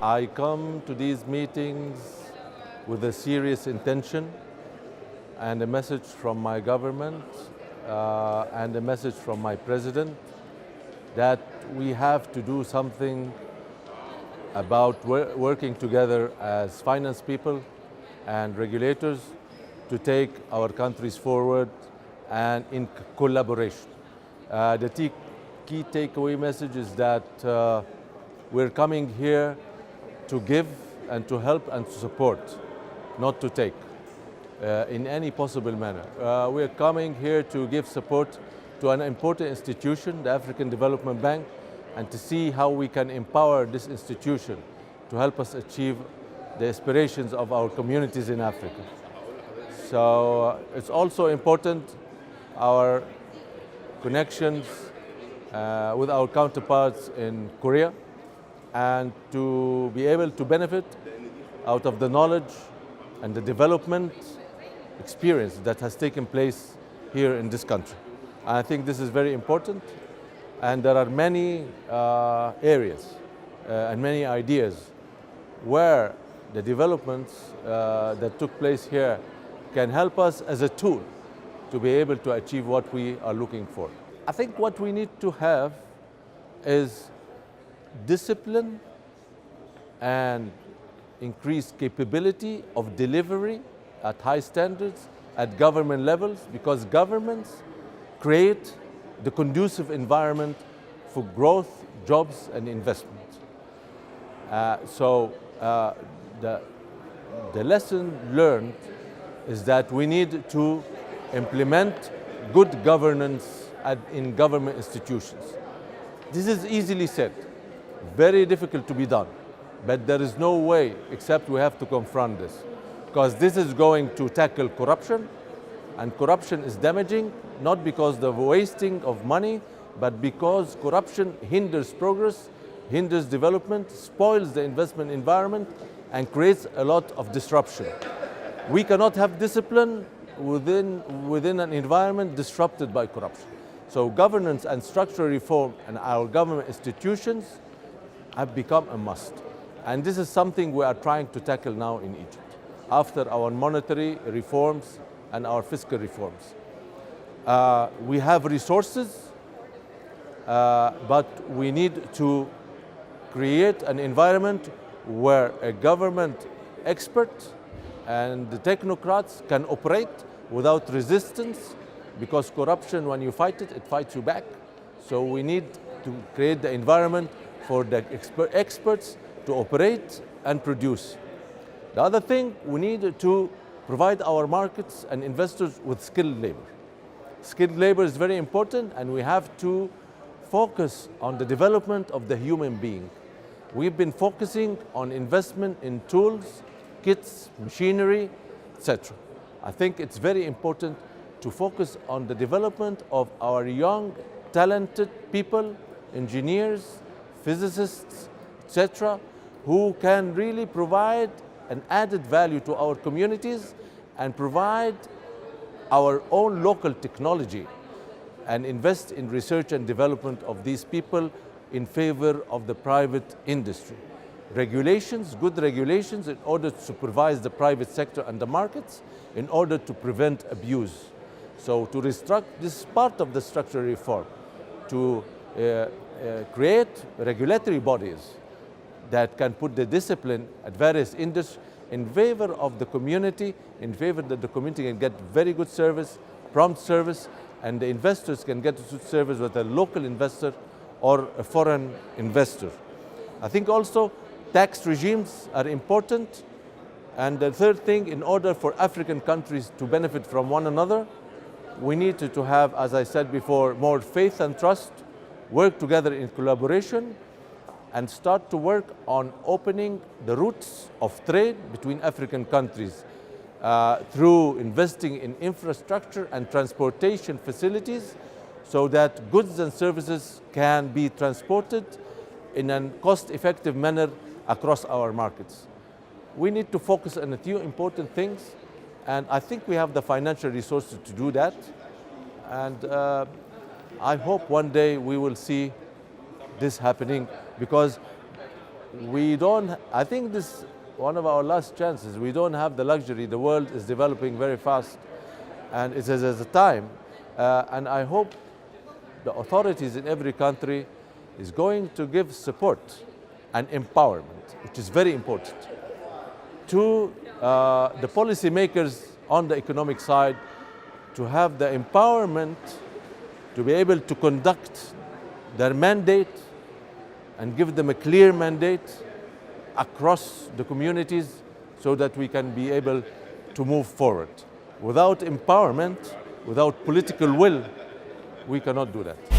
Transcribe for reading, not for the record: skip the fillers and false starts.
I come to these meetings with a serious intention and a message from my government and a message from my president that we have to do something about working together as finance people and regulators to take our countries forward and in collaboration. The key takeaway message is that we're coming here to give and to help and to support, not to take in any possible manner. We're coming here to give support to an important institution, the African Development Bank, and to see how we can empower this institution to help us achieve the aspirations of our communities in Africa. So it's also important our connections with our counterparts in Korea and to be able to benefit out of the knowledge and the development experience that has taken place here in this country. I think this is very important, and there are many areas and many ideas where the developments that took place here can help us as a tool to be able to achieve what we are looking for. I think what we need to have is discipline and increased capability of delivery at high standards at government levels, because governments create the conducive environment for growth, jobs, and investment. The lesson learned is that we need to implement good governance in government institutions. This is easily said, very difficult to be done, but there is no way except we have to confront this, because this is going to tackle corruption, and corruption is damaging, not because of the wasting of money, but because corruption hinders progress, hinders development, spoils the investment environment, and creates a lot of disruption. We cannot have discipline within an environment disrupted by corruption. So governance and structural reform in our government institutions have become a must. And this is something we are trying to tackle now in Egypt, after our monetary reforms and our fiscal reforms. We have resources, but we need to create an environment where a government expert and the technocrats can operate without resistance, because corruption, when you fight it, it fights you back. So we need to create the environment for the experts to operate and produce. The other thing, we need to provide our markets and investors with skilled labor. Skilled labor is very important, and we have to focus on the development of the human being. We've been focusing on investment in tools, kits, machinery, etc. I think it's very important to focus on the development of our young, talented people, engineers, physicists, etc., who can really provide an added value to our communities and provide our own local technology and invest in research and development of these people in favor of the private industry. Regulations, good regulations, in order to supervise the private sector and the markets, in order to prevent abuse. So to restructure, this is part of the structural reform, to create regulatory bodies that can put the discipline at various industries in favor of the community, in favor that the community can get very good service, prompt service, and the investors can get good service with a local investor or a foreign investor. I think also tax regimes are important. And the third thing, in order for African countries to benefit from one another, we need to have, as I said before, more faith and trust, work together in collaboration, and start to work on opening the routes of trade between African countries through investing in infrastructure and transportation facilities, so that goods and services can be transported in a cost-effective manner across our markets. We need to focus on a few important things, and I think we have the financial resources to do that. And I hope one day we will see this happening, because I think this is one of our last chances. We don't have the luxury. The world is developing very fast, and it is at a time. And I hope the authorities in every country is going to give support and empowerment, which is very important, to the policymakers on the economic side, to have the empowerment to be able to conduct their mandate and give them a clear mandate across the communities so that we can be able to move forward. Without empowerment, without political will, we cannot do that.